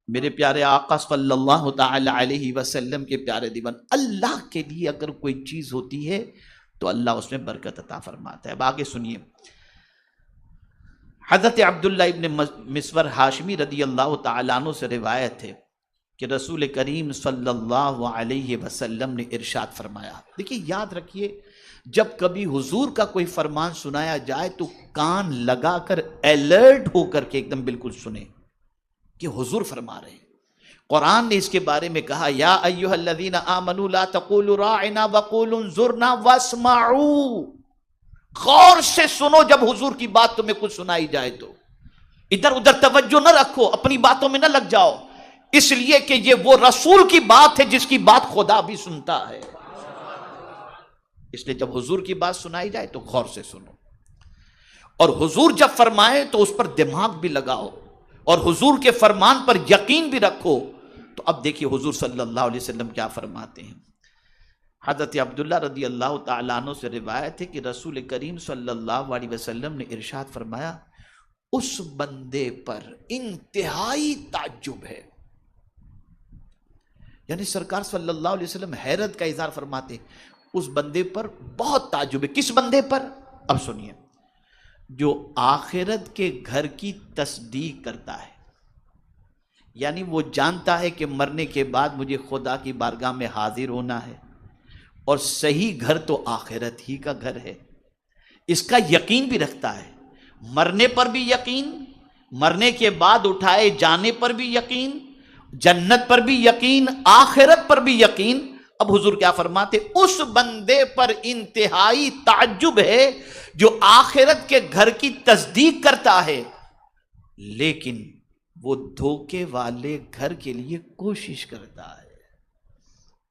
میرے پیارے آقا صلی اللہ تعالی علیہ وسلم کے پیارے دیوان، اللہ کے لیے اگر کوئی چیز ہوتی ہے تو اللہ اس میں برکت عطا فرماتا ہے۔ اب آگے سنیے، حضرت عبداللہ ابن مسور ہاشمی رضی اللہ تعالیٰ عنہ سے روایت ہے کہ رسول کریم صلی اللہ علیہ وسلم نے ارشاد فرمایا، دیکھیے یاد رکھیے، جب کبھی حضور کا کوئی فرمان سنایا جائے تو کان لگا کر الرٹ ہو کر کے ایک دم بالکل سنیں کہ حضور فرما رہے ہیں۔ قرآن نے اس کے بارے میں کہا، یا ایھا الذین آمنوا لا تقولوا راعنا وقولوا انظرنا واسمعوا، غور سے سنو جب حضور کی بات تمہیں کچھ سنائی جائے تو ادھر ادھر توجہ نہ رکھو، اپنی باتوں میں نہ لگ جاؤ، اس لیے کہ یہ وہ رسول کی بات ہے جس کی بات خدا بھی سنتا ہے۔ اس لیے جب حضور کی بات سنائی جائے تو غور سے سنو، اور حضور جب فرمائے تو اس پر دماغ بھی لگاؤ، اور حضور کے فرمان پر یقین بھی رکھو۔ تو اب دیکھیے حضور صلی اللہ علیہ وسلم کیا فرماتے ہیں۔ حضرت عبداللہ رضی اللہ تعالیٰ عنہ سے روایت ہے کہ رسول کریم صلی اللہ علیہ وسلم نے ارشاد فرمایا، اس بندے پر انتہائی تعجب ہے، یعنی سرکار صلی اللہ علیہ وسلم حیرت کا اظہار فرماتے ہیں، اس بندے پر بہت تعجب ہے۔ کس بندے پر؟ اب سنیے، جو آخرت کے گھر کی تصدیق کرتا ہے، یعنی وہ جانتا ہے کہ مرنے کے بعد مجھے خدا کی بارگاہ میں حاضر ہونا ہے، اور صحیح گھر تو آخرت ہی کا گھر ہے، اس کا یقین بھی رکھتا ہے، مرنے پر بھی یقین، مرنے کے بعد اٹھائے جانے پر بھی یقین، جنت پر بھی یقین، آخرت پر بھی یقین۔ اب حضور کیا فرماتے، اس بندے پر انتہائی تعجب ہے جو آخرت کے گھر کی تصدیق کرتا ہے، لیکن وہ دھوکے والے گھر کے لیے کوشش کرتا ہے۔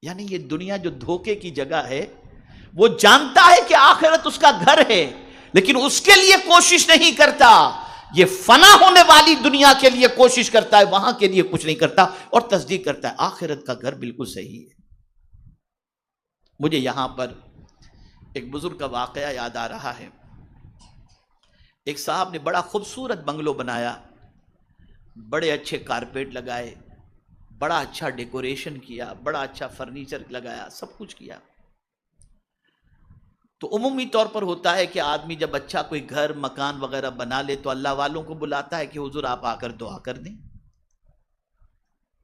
یعنی یہ دنیا جو دھوکے کی جگہ ہے، وہ جانتا ہے کہ آخرت اس کا گھر ہے، لیکن اس کے لیے کوشش نہیں کرتا، یہ فنا ہونے والی دنیا کے لیے کوشش کرتا ہے، وہاں کے لیے کچھ نہیں کرتا، اور تصدیق کرتا ہے آخرت کا گھر بالکل صحیح ہے۔ مجھے یہاں پر ایک بزرگ کا واقعہ یاد آ رہا ہے۔ ایک صاحب نے بڑا خوبصورت بنگلو بنایا، بڑے اچھے کارپیٹ لگائے، بڑا اچھا ڈیکوریشن کیا، بڑا اچھا فرنیچر لگایا، سب کچھ کیا۔ تو عمومی طور پر ہوتا ہے کہ آدمی جب اچھا کوئی گھر مکان وغیرہ بنا لے تو اللہ والوں کو بلاتا ہے کہ حضور آپ آ کر دعا کر دیں۔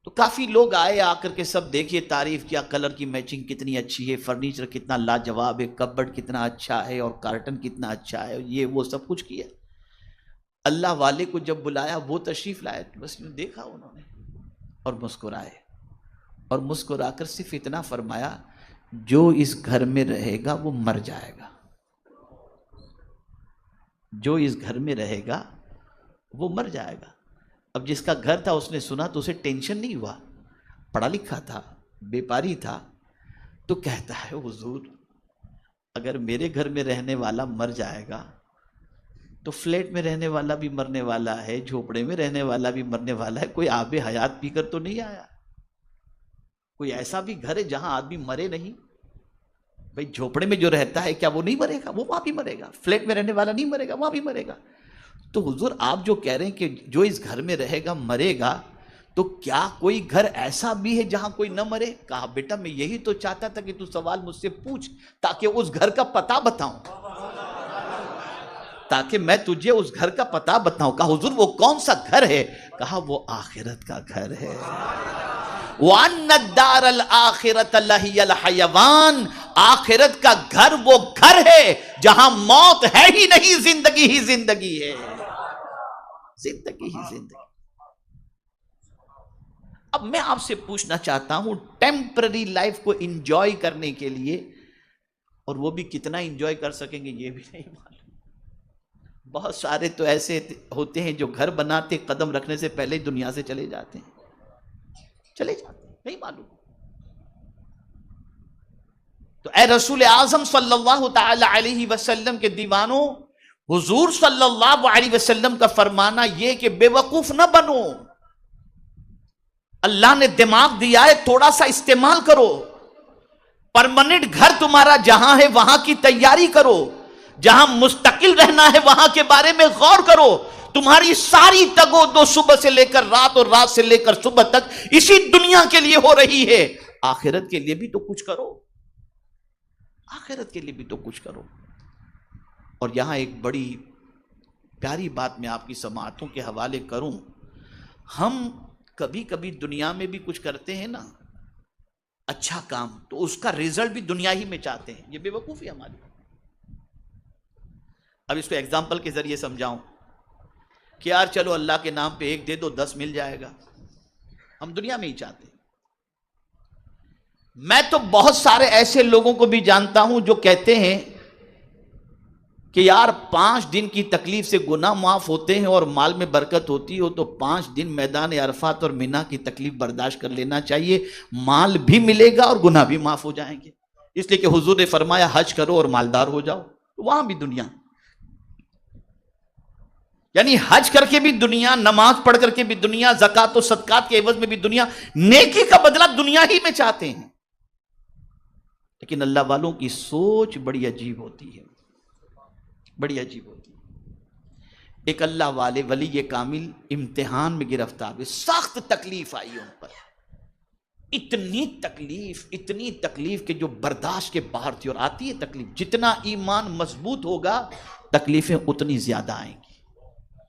تو کافی لوگ آئے، آ کر کے سب دیکھیے، تعریف کیا، کلر کی میچنگ کتنی اچھی ہے، فرنیچر کتنا لاجواب ہے، کبڈ کتنا اچھا ہے، اور کارٹن کتنا اچھا ہے، یہ وہ سب کچھ کیا۔ اللہ والے کو جب بلایا وہ تشریف لائے، بس یوں دیکھا انہوں نے اور مسکرائے، اور مسکرا کر صرف اتنا فرمایا، جو اس گھر میں رہے گا وہ مر جائے گا، جو اس گھر میں رہے گا وہ مر جائے گا۔ اب جس کا گھر تھا اس نے سنا تو اسے ٹینشن نہیں ہوا، پڑھا لکھا تھا، بیپاری تھا، تو کہتا ہے حضور اگر میرے گھر میں رہنے والا مر جائے گا تو فلیٹ میں رہنے والا بھی مرنے والا ہے، جھوپڑے میں رہنے والا بھی مرنے والا ہے، کوئی آب حیات پی کر تو نہیں آیا، کوئی ایسا بھی گھر ہے جہاں آدمی مرے نہیں؟ بھئی جھوپڑے میں جو رہتا ہے کیا وہ نہیں مرے گا؟ وہ وہاں بھی مرے گا۔ فلیٹ میں رہنے والا نہیں مرے گا، وہاں بھی مرے گا۔ تو حضور آپ جو کہہ رہے ہیں کہ جو اس گھر میں رہے گا مرے گا، تو کیا کوئی گھر ایسا بھی ہے جہاں کوئی نہ مرے؟ کہا بیٹا میں یہی تو چاہتا تھا کہ تو سوال مجھ سے پوچھ تاکہ اس گھر کا پتہ بتاؤں، تاکہ میں تجھے اس گھر کا پتہ بتاؤں۔ کہا حضور وہ کون سا گھر ہے؟ کہا وہ آخرت کا گھر ہے۔ وَأَنَّ الدَّارَ الْآخِرَةَ لَهِيَ الْحَيَوَانِ، آخرت کا گھر وہ گھر ہے جہاں موت ہے ہی نہیں، زندگی ہی زندگی ہے، زندگی ہی زندگی۔ اب میں آپ سے پوچھنا چاہتا ہوں، ٹیمپرری لائف کو انجوائے کرنے کے لیے، اور وہ بھی کتنا انجوائے کر سکیں گے یہ بھی نہیں معلوم۔ بہت سارے تو ایسے ہوتے ہیں جو گھر بناتے قدم رکھنے سے پہلے ہی دنیا سے چلے جاتے ہیں، نہیں معلوم۔ تو اے رسول اعظم صلی اللہ تعالی علیہ وسلم کے دیوانوں، حضور صلی اللہ علیہ وسلم کا فرمانا یہ کہ بے وقوف نہ بنو، اللہ نے دماغ دیا ہے تھوڑا سا استعمال کرو، پرماننٹ گھر تمہارا جہاں ہے وہاں کی تیاری کرو، جہاں مستقل رہنا ہے وہاں کے بارے میں غور کرو. تمہاری ساری تگو دو صبح سے لے کر رات اور رات سے لے کر صبح تک اسی دنیا کے لیے ہو رہی ہے. آخرت کے لیے بھی تو کچھ کرو, آخرت کے لیے بھی تو کچھ کرو. اور یہاں ایک بڑی پیاری بات میں آپ کی سماعتوں کے حوالے کروں. ہم کبھی کبھی دنیا میں بھی کچھ کرتے ہیں نا اچھا کام, تو اس کا رزلٹ بھی دنیا ہی میں چاہتے ہیں. یہ بے وقوفی ہماری. اب اس کو ایگزامپل کے ذریعے سمجھاؤں کہ یار چلو اللہ کے نام پہ 1 دے دو 10 مل جائے گا. ہم دنیا میں ہی چاہتے ہیں. میں تو بہت سارے ایسے لوگوں کو بھی جانتا ہوں جو کہتے ہیں کہ یار 5 دن کی تکلیف سے گناہ معاف ہوتے ہیں اور مال میں برکت ہوتی ہو تو 5 دن میدان عرفات اور مینا کی تکلیف برداشت کر لینا چاہیے, مال بھی ملے گا اور گناہ بھی معاف ہو جائیں گے. اس لیے کہ حضور نے فرمایا حج کرو اور مالدار ہو جاؤ. وہاں بھی دنیا, یعنی حج کر کے بھی دنیا, نماز پڑھ کر کے بھی دنیا, زکوٰۃ و صدقات کے عوض میں بھی دنیا, نیکی کا بدلہ دنیا ہی میں چاہتے ہیں. لیکن اللہ والوں کی سوچ بڑی عجیب ہوتی ہے, بڑی عجیب ہوتی ہے. ایک اللہ والے ولی کامل امتحان میں گرفتار ہوئے, سخت تکلیف آئی ان پر, اتنی تکلیف کہ جو برداشت کے باہر تھی. اور آتی ہے تکلیف, جتنا ایمان مضبوط ہوگا تکلیفیں اتنی زیادہ آئیں گی.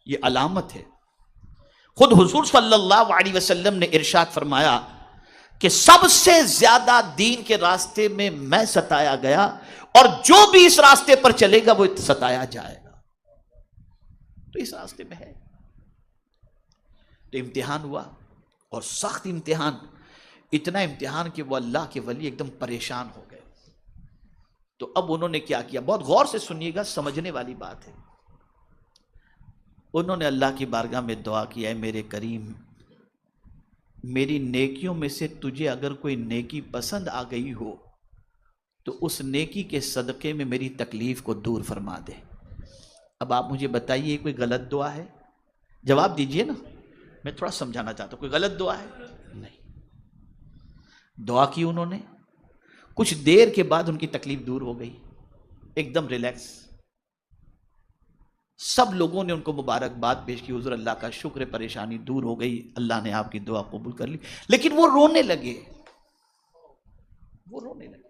یہ علامت ہے. خود حضور صلی اللہ علیہ وسلم نے ارشاد فرمایا کہ سب سے زیادہ دین کے راستے میں میں ستایا گیا اور جو بھی اس راستے پر چلے گا وہ ستایا جائے گا. تو اس راستے میں ہے. تو امتحان ہوا اور سخت امتحان, اتنا امتحان کہ وہ اللہ کے ولی ایک دم پریشان ہو گئے. تو اب انہوں نے کیا کیا, بہت غور سے سنیے گا, سمجھنے والی بات ہے. انہوں نے اللہ کی بارگاہ میں دعا کی, اے میرے کریم, میری نیکیوں میں سے تجھے اگر کوئی نیکی پسند آ گئی ہو تو اس نیکی کے صدقے میں میری تکلیف کو دور فرما دے. اب آپ مجھے بتائیے کوئی غلط دعا ہے؟ جواب دیجئے نا, میں تھوڑا سمجھانا چاہتا ہوں. کوئی غلط دعا ہے؟ نہیں. دعا کی انہوں نے, کچھ دیر کے بعد ان کی تکلیف دور ہو گئی, ایک دم ریلیکس. سب لوگوں نے ان کو مبارکباد پیش کی, حضور اللہ کا شکر ہے, پریشانی دور ہو گئی, اللہ نے آپ کی دعا قبول کر لی. لیکن وہ رونے لگے, وہ رونے لگے.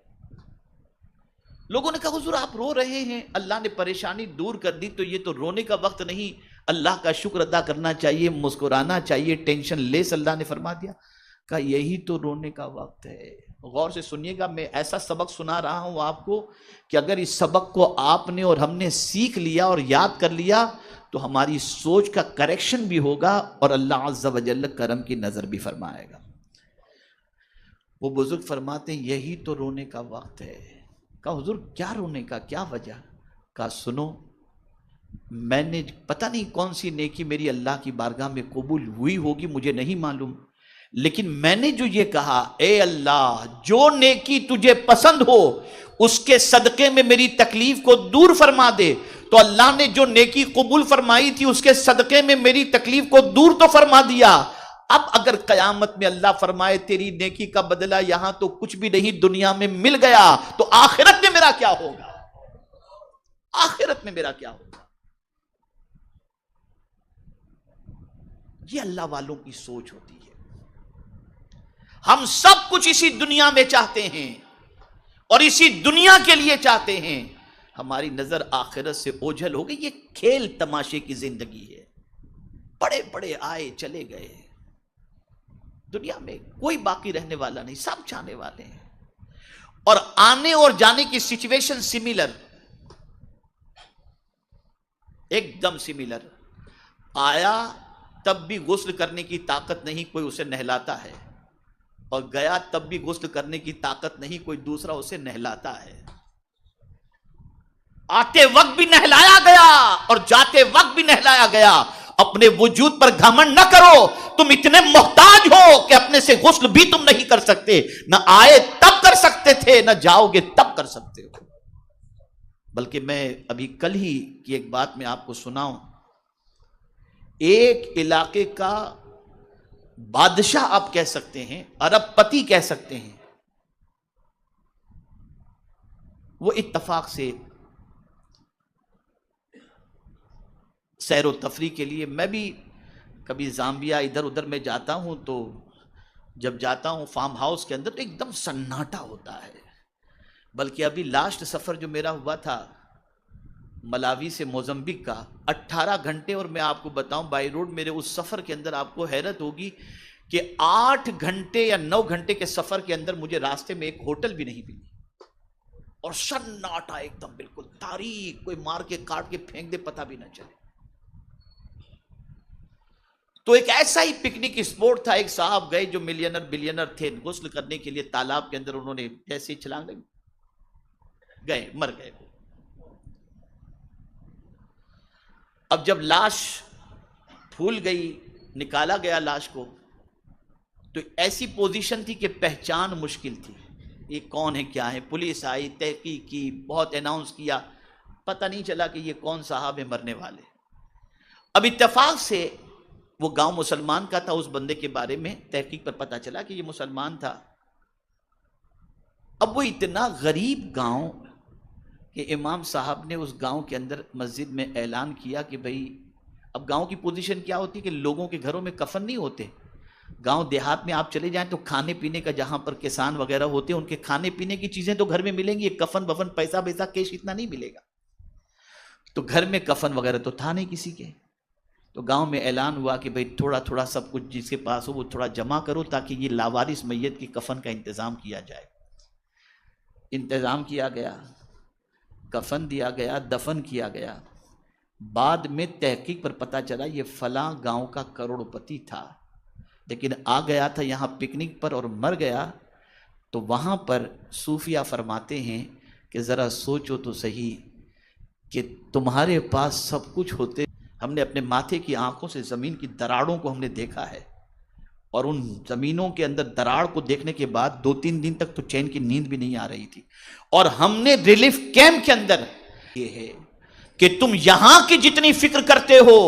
لوگوں نے کہا حضور آپ رو رہے ہیں, اللہ نے پریشانی دور کر دی, تو یہ تو رونے کا وقت نہیں, اللہ کا شکر ادا کرنا چاہیے, مسکرانا چاہیے, ٹینشن لیس. اللہ نے فرما دیا, کہا یہی تو رونے کا وقت ہے. غور سے سنیے گا, میں ایسا سبق سنا رہا ہوں آپ کو کہ اگر اس سبق کو آپ نے اور ہم نے سیکھ لیا اور یاد کر لیا تو ہماری سوچ کا کریکشن بھی ہوگا اور اللہ عز و جل کرم کی نظر بھی فرمائے گا. وہ بزرگ فرماتے ہیں یہی تو رونے کا وقت ہے. کہا حضور کیا رونے کا, کیا وجہ؟ کہا سنو, میں نے پتہ نہیں کون سی نیکی میری اللہ کی بارگاہ میں قبول ہوئی ہوگی, مجھے نہیں معلوم, لیکن میں نے جو یہ کہا اے اللہ جو نیکی تجھے پسند ہو اس کے صدقے میں میری تکلیف کو دور فرما دے, تو اللہ نے جو نیکی قبول فرمائی تھی اس کے صدقے میں میری تکلیف کو دور تو فرما دیا. اب اگر قیامت میں اللہ فرمائے تیری نیکی کا بدلہ یہاں تو کچھ بھی نہیں, دنیا میں مل گیا, تو آخرت میں میرا کیا ہوگا, آخرت میں میرا کیا ہوگا. یہ اللہ والوں کی سوچ ہوتی ہے. ہم سب کچھ اسی دنیا میں چاہتے ہیں اور اسی دنیا کے لیے چاہتے ہیں, ہماری نظر آخرت سے اوجھل ہو گئی. یہ کھیل تماشے کی زندگی ہے, بڑے بڑے آئے چلے گئے, دنیا میں کوئی باقی رہنے والا نہیں, سب جانے والے ہیں. اور آنے اور جانے کی سچویشن سملر, ایک دم سملر. آیا تب بھی غسل کرنے کی طاقت نہیں, کوئی اسے نہلاتا ہے, اور گیا تب بھی غسل کرنے کی طاقت نہیں, کوئی دوسرا اسے نہلاتا ہے. آتے وقت بھی نہلایا گیا اور جاتے وقت بھی نہلایا گیا. اپنے وجود پر گھمنڈ نہ کرو, تم اتنے محتاج ہو کہ اپنے سے غسل بھی تم نہیں کر سکتے, نہ آئے تب کر سکتے تھے, نہ جاؤ گے تب کر سکتے ہو. بلکہ میں ابھی کل ہی کی ایک بات میں آپ کو سناؤں. ایک علاقے کا بادشاہ آپ کہہ سکتے ہیں, ارب پتی کہہ سکتے ہیں, وہ اتفاق سے سیر و تفریح کے لیے میں بھی کبھی زامبیا ادھر ادھر میں جاتا ہوں، تو جب جاتا ہوں فارم ہاؤس کے اندر تو ایک دم سناٹا ہوتا ہے. بلکہ ابھی لاسٹ سفر جو میرا ہوا تھا ملاوی سے موزمبک کا، 18 گھنٹے، اور میں آپ کو بتاؤں بائی روڈ میرے اس سفر کے اندر آپ کو حیرت ہوگی کہ 8 گھنٹے یا 9 گھنٹے کے سفر کے اندر مجھے راستے میں ایک ہوٹل بھی نہیں ملی، اور سناٹا ایک دم بالکل تاریک، کوئی مار کے کاٹ کے پھینک دے پتہ بھی نہ چلے. تو ایک ایسا ہی پکنک اسپورٹ تھا. ایک صاحب گئے جو ملینر بلینر تھے، غسل کرنے کے لیے تالاب کے اندر انہوں نے جیسے ہی چھلانگ گئے، مر گئے. اب جب لاش پھول گئی، نکالا گیا لاش کو، تو ایسی پوزیشن تھی کہ پہچان مشکل تھی، یہ کون ہے کیا ہے. پولیس آئی، تحقیق کی، بہت اناؤنس کیا، پتہ نہیں چلا کہ یہ کون صاحب ہے مرنے والے. اب اتفاق سے وہ گاؤں مسلمان کا تھا، اس بندے کے بارے میں تحقیق پر پتہ چلا کہ یہ مسلمان تھا. اب وہ اتنا غریب گاؤں کہ امام صاحب نے اس گاؤں کے اندر مسجد میں اعلان کیا کہ بھئی، اب گاؤں کی پوزیشن کیا ہوتی کہ لوگوں کے گھروں میں کفن نہیں ہوتے. گاؤں دیہات میں آپ چلے جائیں تو کھانے پینے کا، جہاں پر کسان وغیرہ ہوتے ہیں ان کے کھانے پینے کی چیزیں تو گھر میں ملیں گی، کفن بفن پیسہ بیسہ کیش اتنا نہیں ملے گا. تو گھر میں کفن وغیرہ تو تھا نہیں کسی کے. تو گاؤں میں اعلان ہوا کہ بھئی تھوڑا تھوڑا سب کچھ جس کے پاس ہو وہ تھوڑا جمع کرو تاکہ یہ لاوارث میت کی کفن کا انتظام کیا جائے. انتظام کیا گیا، کفن دیا گیا، دفن کیا گیا. بعد میں تحقیق پر پتہ چلا یہ فلاں گاؤں کا کروڑ پتی تھا، لیکن آ گیا تھا یہاں پکنک پر اور مر گیا. تو وہاں پر صوفیہ فرماتے ہیں کہ ذرا سوچو تو صحیح کہ تمہارے پاس سب کچھ ہوتے، ہم نے اپنے ماتھے کی آنکھوں سے زمین کی دراڑوں کو ہم نے دیکھا ہے، اور ان زمینوں کے اندر دراڑ کو دیکھنے کے بعد 2-3 دن تک تو چین کی نیند بھی نہیں آ رہی تھی. اور ہم نے ریلیف کیمپ کے اندر یہ ہے کہ تم یہاں کی جتنی فکر کرتے ہو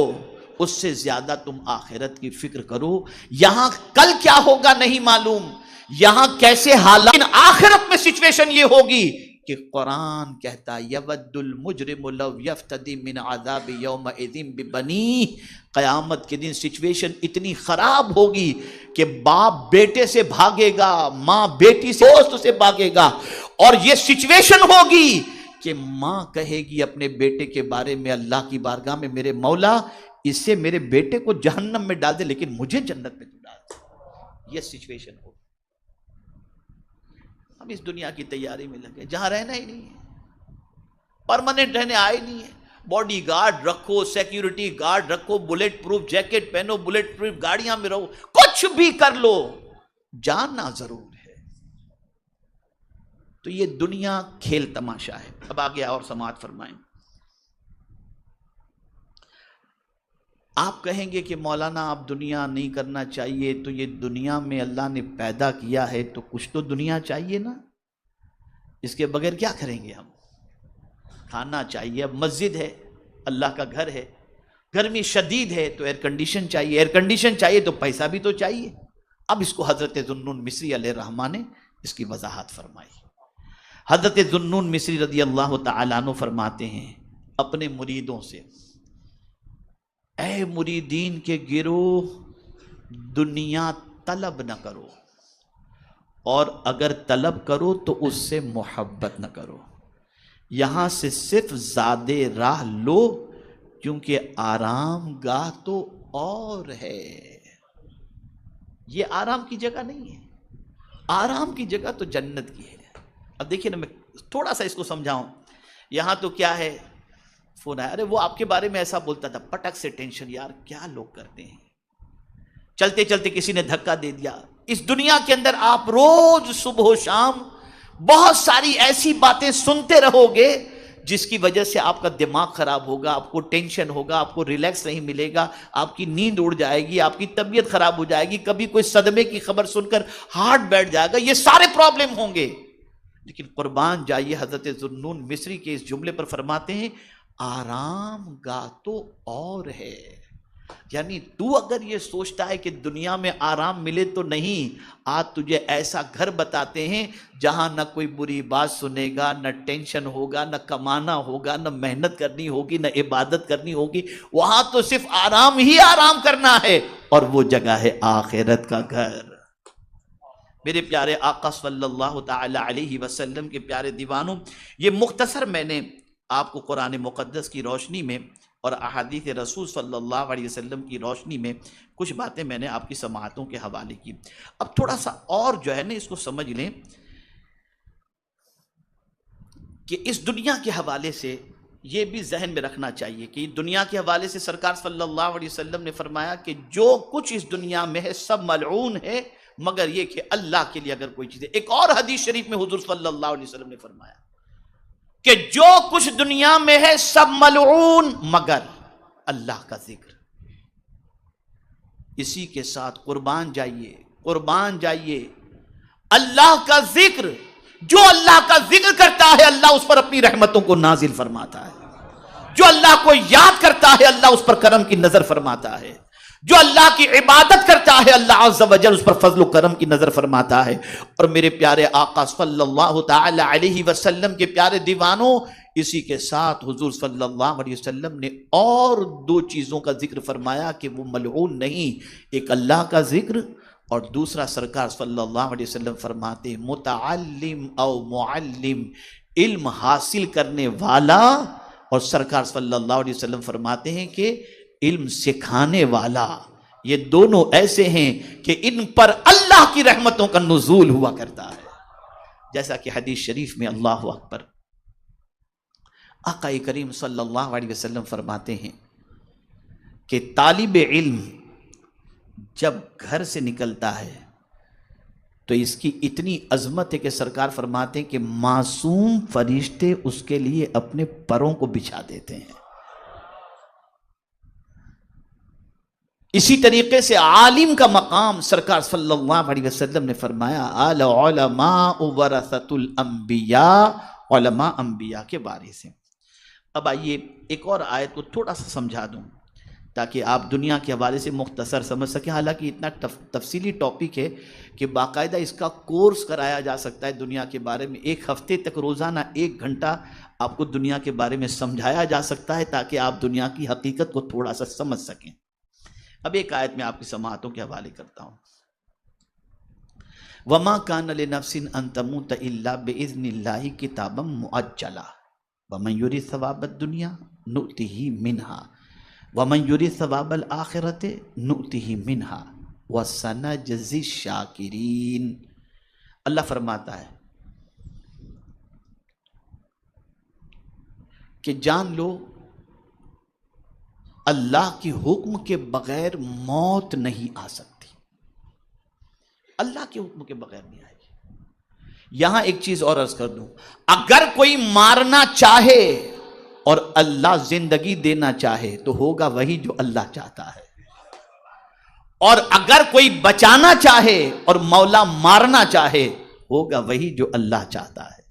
اس سے زیادہ تم آخرت کی فکر کرو. یہاں کل کیا ہوگا نہیں معلوم، یہاں کیسے حالات، آخرت میں سچویشن یہ ہوگی کہ قرآن کہتا یود المجرم لو یفتدی من عذاب یومئذ ببنیہ. قیامت کے دن سچویشن اتنی خراب ہوگی کہ باپ بیٹے سے بھاگے گا، ماں بیٹی سے، دوست سے بھاگے گا. اور یہ سچویشن ہوگی کہ ماں کہے گی اپنے بیٹے کے بارے میں اللہ کی بارگاہ میں، میرے مولا اس سے میرے بیٹے کو جہنم میں ڈال دے لیکن مجھے جنت میں تو ڈال دے. یہ سچویشن ہوگی. ہم اس دنیا کی تیاری میں لگے جہاں رہنا ہی نہیں ہے، پرماننٹ رہنے آئے نہیں ہے. باڈی گارڈ رکھو، سیکیورٹی گارڈ رکھو، بلٹ پروف جیکٹ پہنو، بلٹ پروف گاڑیاں میں رہو، کچھ بھی کر لو، جاننا ضرور ہے. تو یہ دنیا کھیل تماشا ہے. اب آگے اور سماعت فرمائیں. آپ کہیں گے کہ مولانا آپ دنیا نہیں کرنا چاہیے، تو یہ دنیا میں اللہ نے پیدا کیا ہے تو کچھ تو دنیا چاہیے نا، اس کے بغیر کیا کریں گے ہم؟ کھانا چاہیے. اب مسجد ہے، اللہ کا گھر ہے، گرمی شدید ہے تو ایئر کنڈیشن چاہیے، ایئر کنڈیشن چاہیے تو پیسہ بھی تو چاہیے. اب اس کو حضرت ذوالنون مصری علیہ الرحمہ نے اس کی وضاحت فرمائی. حضرت ذوالنون مصری رضی اللہ تعالیٰ عنہ فرماتے ہیں اپنے مریدوں سے، اے مریدین کے گروہ، دنیا طلب نہ کرو، اور اگر طلب کرو تو اس سے محبت نہ کرو. یہاں سے صرف زادے راہ لو کیونکہ آرام گاہ تو اور ہے. یہ آرام کی جگہ نہیں ہے، آرام کی جگہ تو جنت کی ہے. اب دیکھیے نا، میں تھوڑا سا اس کو سمجھاؤں. یہاں تو کیا ہے، فون آیا، ارے وہ آپ کے بارے میں ایسا بولتا تھا، پٹک سے ٹینشن. یار کیا لوگ کرتے ہیں، چلتے چلتے کسی نے دھکا دے دیا. اس دنیا کے اندر آپ روز صبح و شام بہت ساری ایسی باتیں سنتے رہو گے جس کی وجہ سے آپ کا دماغ خراب ہوگا، آپ کو ٹینشن ہوگا، آپ کو ریلیکس نہیں ملے گا، آپ کی نیند اڑ جائے گی، آپ کی طبیعت خراب ہو جائے گی، کبھی کوئی صدمے کی خبر سن کر ہارٹ بیٹھ جائے گا. یہ سارے پرابلم ہوں گے. لیکن قربان جائیے حضرت ذوالنون مصری کے اس جملے پر فرماتے ہیں آرام گاہ تو اور ہے. یعنی تو اگر یہ سوچتا ہے کہ دنیا میں آرام ملے تو نہیں، آج تجھے ایسا گھر بتاتے ہیں جہاں نہ کوئی بری بات سنے گا، نہ ٹینشن ہوگا، نہ کمانا ہوگا، نہ محنت کرنی ہوگی، نہ عبادت کرنی ہوگی، وہاں تو صرف آرام ہی آرام کرنا ہے، اور وہ جگہ ہے آخرت کا گھر۔ میرے پیارے آقا صلی اللہ تعالی علیہ وسلم کے پیارے دیوانوں، یہ مختصر میں نے آپ کو قرآن مقدس کی روشنی میں اور احادیث رسول صلی اللہ علیہ وسلم کی روشنی میں کچھ باتیں میں نے آپ کی سماعتوں کے حوالے کی۔ اب تھوڑا سا اور جو ہے نا اس کو سمجھ لیں کہ اس دنیا کے حوالے سے یہ بھی ذہن میں رکھنا چاہیے کہ دنیا کے حوالے سے سرکار صلی اللہ علیہ وسلم نے فرمایا کہ جو کچھ اس دنیا میں ہے سب ملعون ہے، مگر یہ کہ اللہ کے لیے اگر کوئی چیز ہے۔ ایک اور حدیث شریف میں حضور صلی اللہ علیہ وسلم نے فرمایا کہ جو کچھ دنیا میں ہے سب ملعون مگر اللہ کا ذکر۔ اسی کے ساتھ قربان جائیے اللہ کا ذکر۔ جو اللہ کا ذکر کرتا ہے اللہ اس پر اپنی رحمتوں کو نازل فرماتا ہے، جو اللہ کو یاد کرتا ہے اللہ اس پر کرم کی نظر فرماتا ہے، جو اللہ کی عبادت کرتا ہے اللہ عز و جل اس پر فضل و کرم کی نظر فرماتا ہے۔ اور میرے پیارے آقا صلی اللہ تعالی علیہ وسلم کے پیارے دیوانوں، اسی کے ساتھ حضور صلی اللہ علیہ وسلم نے اور دو چیزوں کا ذکر فرمایا کہ وہ ملعون نہیں، ایک اللہ کا ذکر اور دوسرا سرکار صلی اللہ علیہ وسلم فرماتے ہیں متعلم او معلم، علم حاصل کرنے والا، اور سرکار صلی اللہ علیہ وسلم فرماتے ہیں کہ علم سکھانے والا، یہ دونوں ایسے ہیں کہ ان پر اللہ کی رحمتوں کا نزول ہوا کرتا ہے۔ جیسا کہ حدیث شریف میں اللہ اکبر آقا کریم صلی اللہ علیہ وسلم فرماتے ہیں کہ طالب علم جب گھر سے نکلتا ہے تو اس کی اتنی عظمت ہے کہ سرکار فرماتے ہیں کہ معصوم فرشتے اس کے لیے اپنے پروں کو بچھا دیتے ہیں۔ اسی طریقے سے عالم کا مقام سرکار صلی اللہ علیہ وسلم نے فرمایا العلماء ورثۃ الانبیاء، علماء انبیاء کے وارث ہیں۔ اب آئیے ایک اور آیت کو تھوڑا سا سمجھا دوں تاکہ آپ دنیا کے حوالے سے مختصر سمجھ سکیں، حالانکہ اتنا تفصیلی ٹاپک ہے کہ باقاعدہ اس کا کورس کرایا جا سکتا ہے دنیا کے بارے میں، ایک ہفتے تک روزانہ 1 گھنٹہ آپ کو دنیا کے بارے میں سمجھایا جا سکتا ہے تاکہ آپ دنیا کی حقیقت کو تھوڑا سا سمجھ سکیں۔ اب ایک آیت میں آپ کی سماعتوں کے حوالے کرتا ہوں۔ وَمَا كَانَ لِنَفْسٍ أَن تَمُوتَ إِلَّا بِإِذْنِ اللَّهِ كِتَابًا مُؤَجَّلًا وَمَن يُرِدْ ثَوَابَ الدُّنْيَا نُؤْتِهِ مِنْهَا وَمَن يُرِدْ ثَوَابَ الْآخِرَةِ نُؤْتِهِ مِنْهَا وَسَنَجْزِي الشَّاكِرِينَ۔ اللہ فرماتا ہے کہ جان لو اللہ کی حکم کے بغیر موت نہیں آ سکتی، اللہ کے حکم کے بغیر نہیں آئے گی۔ یہاں ایک چیز اور عرض کر دوں، اگر کوئی مارنا چاہے اور اللہ زندگی دینا چاہے تو ہوگا وہی جو اللہ چاہتا ہے، اور اگر کوئی بچانا چاہے اور مولا مارنا چاہے ہوگا وہی جو اللہ چاہتا ہے۔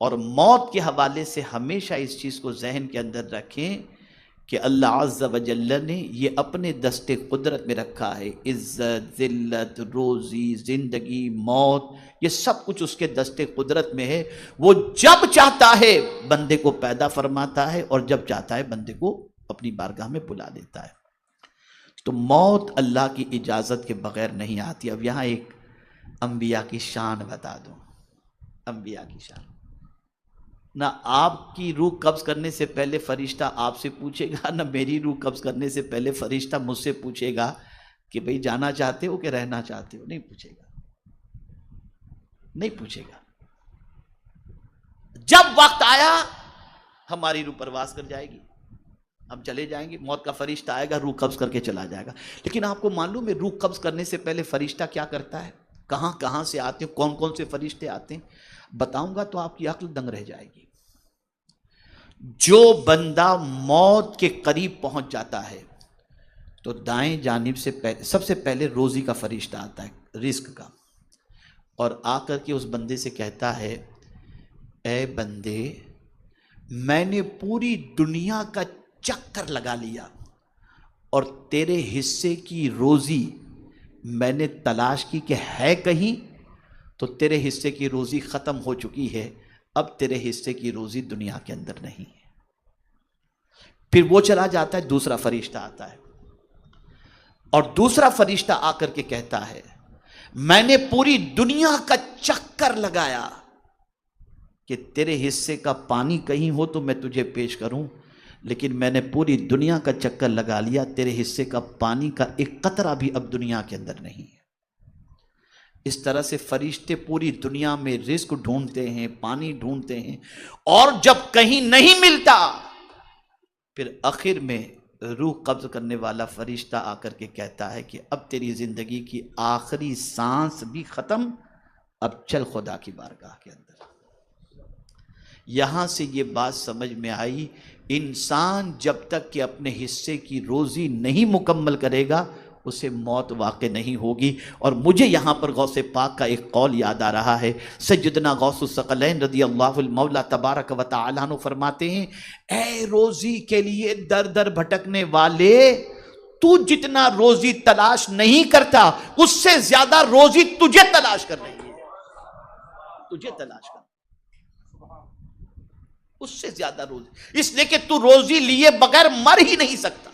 اور موت کے حوالے سے ہمیشہ اس چیز کو ذہن کے اندر رکھیں کہ اللہ عز و جل نے یہ اپنے دست قدرت میں رکھا ہے، عزت، ذلت، روزی، زندگی، موت، یہ سب کچھ اس کے دست قدرت میں ہے۔ وہ جب چاہتا ہے بندے کو پیدا فرماتا ہے اور جب چاہتا ہے بندے کو اپنی بارگاہ میں بلا لیتا ہے۔ تو موت اللہ کی اجازت کے بغیر نہیں آتی۔ اب یہاں ایک انبیاء کی شان بتا دوں، انبیاء کی شان، نہ آپ کی روح قبض کرنے سے پہلے فرشتہ آپ سے پوچھے گا، نہ میری روح قبض کرنے سے پہلے فرشتہ مجھ سے پوچھے گا کہ بھئی جانا چاہتے ہو کہ رہنا چاہتے ہو، نہیں پوچھے گا، نہیں پوچھے گا۔ جب وقت آیا ہماری روح پرواز کر جائے گی، ہم چلے جائیں گے، موت کا فرشتہ آئے گا، روح قبض کر کے چلا جائے گا۔ لیکن آپ کو معلوم ہے روح قبض کرنے سے پہلے فرشتہ کیا کرتا ہے، کہاں کہاں سے آتے ہیں، کون کون سے فرشتے آتے ہیں، بتاؤں گا تو آپ کی عقل دنگ رہ جائے گی۔ جو بندہ موت کے قریب پہنچ جاتا ہے تو دائیں جانب سے سب سے پہلے روزی کا فرشتہ آتا ہے، رزق کا، اور آ کر کے اس بندے سے کہتا ہے اے بندے میں نے پوری دنیا کا چکر لگا لیا اور تیرے حصے کی روزی میں نے تلاش کی کہ ہے کہیں، تو تیرے حصے کی روزی ختم ہو چکی ہے، اب تیرے حصے کی روزی دنیا کے اندر نہیں ہے۔ پھر وہ چلا جاتا ہے، دوسرا فرشتہ آتا ہے، اور دوسرا فرشتہ آ کر کے کہتا ہے میں نے پوری دنیا کا چکر لگایا کہ تیرے حصے کا پانی کہیں ہو تو میں تجھے پیش کروں، لیکن میں نے پوری دنیا کا چکر لگا لیا، تیرے حصے کا پانی کا ایک قطرہ بھی اب دنیا کے اندر نہیں ہے۔ اس طرح سے فرشتے پوری دنیا میں رزق ڈھونڈتے ہیں، پانی ڈھونڈتے ہیں، اور جب کہیں نہیں ملتا پھر آخر میں روح قبض کرنے والا فرشتہ آ کر کے کہتا ہے کہ اب تیری زندگی کی آخری سانس بھی ختم، اب چل خدا کی بارگاہ کے اندر۔ یہاں سے یہ بات سمجھ میں آئی، انسان جب تک کہ اپنے حصے کی روزی نہیں مکمل کرے گا اسے موت واقع نہیں ہوگی۔ اور مجھے یہاں پر غوث پاک کا ایک قول یاد آ رہا ہے، سیدنا غوث الثقلین رضی اللہ المولا تبارک و تعالیٰ عنہ فرماتے ہیں، اے روزی کے لیے در در بھٹکنے والے، تو جتنا روزی تلاش نہیں کرتا اس سے زیادہ روزی تجھے تلاش کر رہی ہے، تجھے تلاش کر، اس سے زیادہ روزی، اس لیے کہ تو روزی لیے بغیر مر ہی نہیں سکتا۔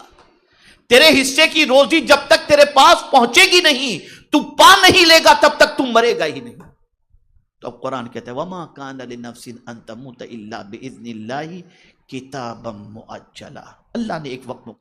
تیرے حصے کی روزی جب تک تیرے پاس پہنچے گی نہیں، تو پا نہیں لے گا، تب تک تو مرے گا ہی نہیں۔ تو اب قرآن کہتا ہے وَمَا كَانَ لِنَفْسٍ أَن تَمُوتَ إِلَّا بِإِذْنِ اللَّهِ كِتَابًا مُؤَجَّلًا، اللہ نے ایک وقت